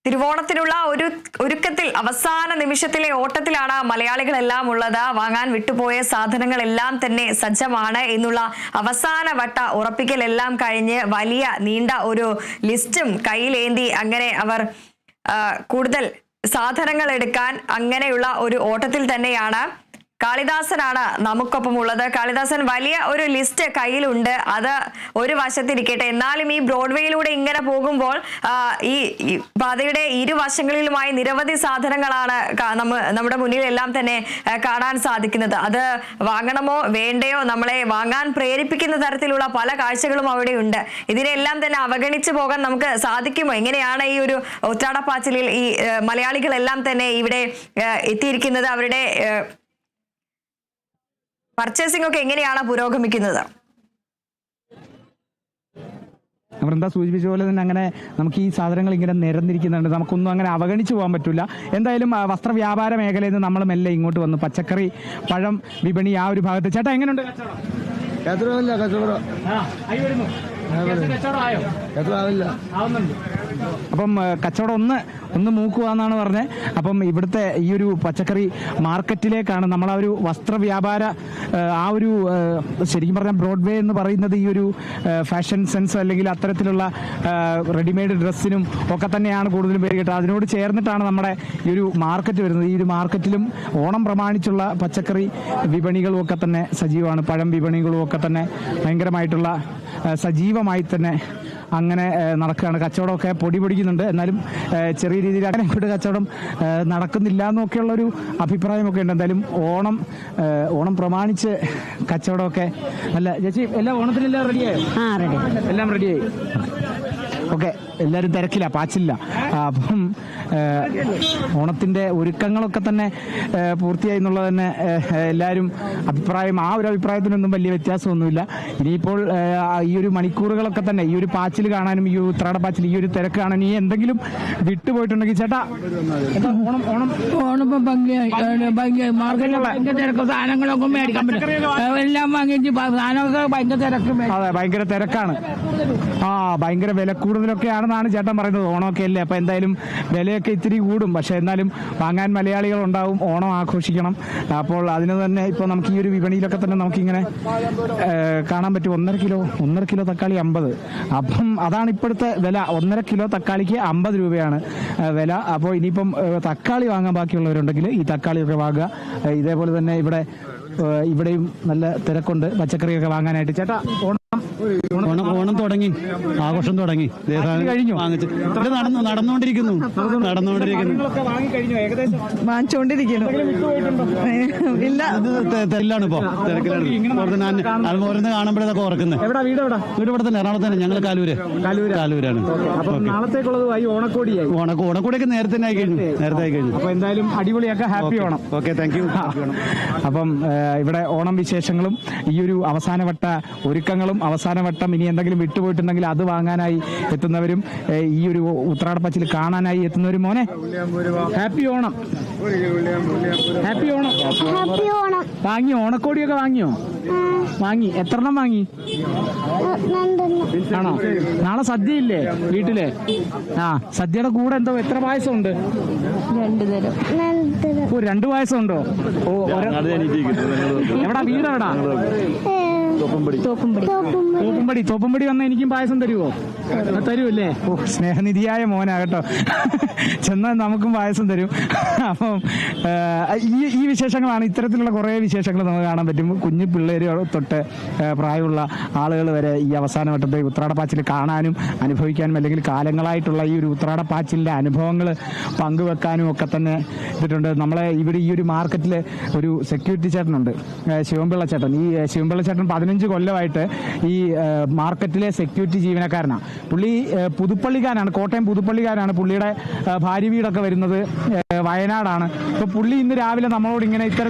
തിരുവോണത്തിനുള്ള ഒരുക്കത്തിൽ അവസാന നിമിഷത്തിലെ ഓട്ടത്തിലാണ് മലയാളികളെല്ലാം ഉള്ളത്. വാങ്ങാൻ വിട്ടുപോയ സാധനങ്ങളെല്ലാം തന്നെ സജ്ജമാണ് എന്നുള്ള അവസാന വട്ട ഉറപ്പിക്കലെല്ലാം കഴിഞ്ഞ് വലിയ നീണ്ട ഒരു ലിസ്റ്റും കയ്യിലേന്തി അങ്ങനെ അവർ കൂടുതൽ സാധനങ്ങൾ എടുക്കാൻ അങ്ങനെയുള്ള ഒരു ഓട്ടത്തിൽ തന്നെയാണ്. കാളിദാസനാണ് നമുക്കൊപ്പം ഉള്ളത്. കാളിദാസൻ, വലിയ ഒരു ലിസ്റ്റ് കയ്യിലുണ്ട്, അത് ഒരു വശത്തിരിക്കട്ടെ. എന്നാലും ഈ ബ്രോഡ്വേയിലൂടെ ഇങ്ങനെ പോകുമ്പോൾ ഈ പാതയുടെ ഇരുവശങ്ങളിലുമായി നിരവധി സാധനങ്ങളാണ് നമ്മുടെ മുന്നിൽ എല്ലാം തന്നെ കാണാൻ സാധിക്കുന്നത്. അത് വാങ്ങണമോ വേണ്ടയോ, നമ്മളെ വാങ്ങാൻ പ്രേരിപ്പിക്കുന്ന തരത്തിലുള്ള പല കാഴ്ചകളും അവിടെയുണ്ട്. ഇതിനെല്ലാം തന്നെ അവഗണിച്ചു പോകാൻ നമുക്ക് സാധിക്കുമോ? എങ്ങനെയാണ് ഈ ഒരു ഉത്രാടപ്പാച്ചിലിൽ ഈ മലയാളികളെല്ലാം തന്നെ ഇവിടെ എത്തിയിരിക്കുന്നത്? അവരുടെ പർച്ചേസിംഗ് ഒക്കെ എങ്ങനെയാണ് പുരോഗമിക്കുന്നത്? അവരെന്താ സൂചിപ്പിച്ച പോലെ തന്നെ അങ്ങനെ നമുക്ക് ഈ സാധനങ്ങൾ ഇങ്ങനെ നിരന്നിരിക്കുന്നുണ്ട്. നമുക്കൊന്നും അങ്ങനെ അവഗണിച്ചു പോകാൻ പറ്റില്ല. എന്തായാലും വസ്ത്രവ്യാപാര മേഖലയിൽ നിന്ന് നമ്മൾ മെല്ലെ ഇങ്ങോട്ട് വന്നു. പച്ചക്കറി, പഴം വിപണി ആ ഒരു ഭാഗത്ത്. ചേട്ടാ, എങ്ങനെയുണ്ട് അപ്പം കച്ചവടം ഒന്ന് മൂക്കുവാന്നാണ് പറഞ്ഞത്. അപ്പം ഇവിടുത്തെ ഈ ഒരു പച്ചക്കറി മാർക്കറ്റിലേക്കാണ് നമ്മൾ ആ ഒരു വസ്ത്രവ്യാപാര ആ ഒരു ശരിക്കും പറഞ്ഞാൽ ബ്രോഡ്വേ എന്ന് പറയുന്നത് ഈ ഒരു ഫാഷൻ സെൻസ് അല്ലെങ്കിൽ അത്തരത്തിലുള്ള റെഡിമെയ്ഡ് ഡ്രസ്സിനും ഒക്കെ തന്നെയാണ് കൂടുതലും പേര് കേട്ടത്. അതിനോട് ചേർന്നിട്ടാണ് നമ്മുടെ ഈ ഒരു മാർക്കറ്റ് വരുന്നത്. ഈ ഒരു മാർക്കറ്റിലും ഓണം പ്രമാണിച്ചുള്ള പച്ചക്കറി വിപണികളും ഒക്കെ തന്നെ സജീവമാണ്. പഴം വിപണികളും ഒക്കെ തന്നെ ഭയങ്കരമായിട്ടുള്ള സജീവമായി തന്നെ അങ്ങനെ നടക്കുകയാണ്. കച്ചവടമൊക്കെ പൊടിപൊടിക്കുന്നുണ്ട്. എന്നാലും ചെറിയ രീതിയിൽ അങ്ങനെ ഇങ്ങോട്ട് കച്ചവടം നടക്കുന്നില്ല എന്നൊക്കെയുള്ളൊരു അഭിപ്രായമൊക്കെ ഉണ്ട്. എന്തായാലും ഓണം പ്രമാണിച്ച് കച്ചവടമൊക്കെ അല്ല ചേച്ചി, എല്ലാ ഓണത്തിനെല്ലാം റെഡിയായോ? എല്ലാം റെഡിയായി. ഓക്കെ, എല്ലാവരും തിരക്കില്ല, പാച്ചില്ല. അപ്പം ഓണത്തിൻ്റെ ഒരുക്കങ്ങളൊക്കെ തന്നെ പൂർത്തിയായി എന്നുള്ളത് തന്നെ എല്ലാവരും അഭിപ്രായം. ആ ഒരു അഭിപ്രായത്തിനൊന്നും വലിയ വ്യത്യാസമൊന്നുമില്ല. ഇനിയിപ്പോൾ ഈ ഒരു മണിക്കൂറുകളൊക്കെ തന്നെ ഈ ഒരു പാച്ചിൽ കാണാനും ഈ ഉത്രാടപ്പാച്ചിൽ ഈ ഒരു തിരക്ക് കാണാനും ഈ എന്തെങ്കിലും വിട്ടുപോയിട്ടുണ്ടെങ്കിൽ ചേട്ടാ, ഓണം ഭംഗിയായി സാധനങ്ങളൊക്കെ മേടിക്കാൻ പറ്റും. എല്ലാം വാങ്ങിച്ച് സാധനമൊക്കെ ഭയങ്കര തിരക്ക്. അതെ, ഭയങ്കര തിരക്കാണ്. ഭയങ്കര വില കൂടുതലൊക്കെയാണെന്നാണ് ചേട്ടൻ പറയുന്നത്. ഓണമൊക്കെ അല്ലേ, അപ്പം എന്തായാലും വിലയൊക്കെ ഇത്തിരി കൂടും. പക്ഷെ എന്നാലും വാങ്ങാൻ മലയാളികൾ ഉണ്ടാവും, ഓണം ആഘോഷിക്കണം. അപ്പോൾ അതിന് തന്നെ ഇപ്പോൾ നമുക്ക് ഈ ഒരു വിപണിയിലൊക്കെ തന്നെ നമുക്കിങ്ങനെ കാണാൻ പറ്റും. 1.5 കിലോ തക്കാളി 50. അപ്പം അതാണ് ഇപ്പോഴത്തെ വില. 1.5 കിലോ തക്കാളിക്ക് 50 രൂപയാണ് വില. അപ്പോൾ ഇനിയിപ്പം തക്കാളി വാങ്ങാൻ ബാക്കിയുള്ളവരുണ്ടെങ്കിൽ ഈ തക്കാളിയൊക്കെ വാങ്ങുക. ഇതേപോലെ തന്നെ ഇവിടെയും നല്ല തിരക്കുണ്ട് പച്ചക്കറിയൊക്കെ വാങ്ങാനായിട്ട്. ചേട്ടാ, ഓണം തുടങ്ങി, ആഘോഷം തുടങ്ങി, കഴിഞ്ഞു, നടന്നുകൊണ്ടിരിക്കുന്നു. വാങ്ങിച്ചോണ്ടിരിക്കുന്നു. ഇല്ല, തെല്ലാണ് ഇപ്പൊ തിരക്കിലാണ്. ഓരോന്ന് കാണുമ്പോഴതൊക്കെ ഓർക്കുന്നത്. വീട് ഇവിടെ തന്നെ, എറണാകുളത്ത് തന്നെ. ഞങ്ങൾ കാലൂരാണ്. ഓണക്കോടിയൊക്കെ നേരത്തെ ആയി കഴിഞ്ഞു. അപ്പൊ എന്തായാലും അടിപൊളിയൊക്കെ happy Onam. Okay, thank you. അപ്പം ഇവിടെ ഓണം വിശേഷങ്ങളും ഈ ഒരു അവസാനവട്ട ഒരുക്കങ്ങളും അവസാനവട്ടം ഇനി എന്തെങ്കിലും വിട്ടുപോയിട്ടുണ്ടെങ്കിൽ അത് വാങ്ങാനായി എത്തുന്നവരും ഈ ഒരു ഉത്രാടപ്പച്ചിൽ കാണാനായി എത്തുന്നവരും. മോനെ, ഹാപ്പി ഓണം. ഹാപ്പി ഓണം. വാങ്ങിയോ? ഓണക്കോടിയൊക്കെ വാങ്ങി? എത്രണ്ണം വാങ്ങി? ആണോ? നാളെ സദ്യയില്ലേ വീട്ടില്? സദ്യയുടെ കൂടെ എത്ര പായസം ഉണ്ട്? 2 പായസം ഉണ്ടോ? എവിടാ വീട്? എവിടാ? തോപ്പുംപടി വന്ന എനിക്കും പായസം തരുമോ? തരുമല്ലേ? സ്നേഹനിധിയായ മോനാ കേട്ടോ. ചെന്നാൽ നമുക്കും പായസം തരും. അപ്പം ഈ വിശേഷങ്ങളാണ്. ഇത്തരത്തിലുള്ള കുറേ വിശേഷങ്ങൾ നമുക്ക് കാണാൻ പറ്റും. കുഞ്ഞു പിള്ളേർ തൊട്ട് പ്രായമുള്ള ആളുകൾ വരെ ഈ അവസാനവട്ടത്തെ ഉത്രാടപ്പാച്ചിൽ കാണാനും അനുഭവിക്കാനും അല്ലെങ്കിൽ കാലങ്ങളായിട്ടുള്ള ഈ ഒരു ഉത്രാടപ്പാച്ചിലിൻ്റെ അനുഭവങ്ങൾ പങ്കുവെക്കാനും ഒക്കെ തന്നെ ഇട്ടിട്ടുണ്ട്. നമ്മളെ ഇവിടെ ഈ ഒരു മാർക്കറ്റിൽ ഒരു സെക്യൂരിറ്റി ചേട്ടനുണ്ട്, ശിവൻപിള്ള ചേട്ടൻ. ഈ ശിവൻപിള്ള ചേട്ടൻ 15 കൊല്ലമായിട്ട് ഈ മാർക്കറ്റിലെ സെക്യൂരിറ്റി ജീവനക്കാരനാണ്. പുള്ളി പുതുപ്പള്ളിക്കാരാണ്, കോട്ടയം പുതുപ്പള്ളിക്കാരാണ്. പുള്ളിയുടെ ഭാര്യ വീടൊക്കെ വരുന്നത് വയനാടാണ്. അപ്പോൾ പുള്ളി ഇന്ന് രാവിലെ നമ്മളോട് ഇങ്ങനെ ഇത്തരത്തിൽ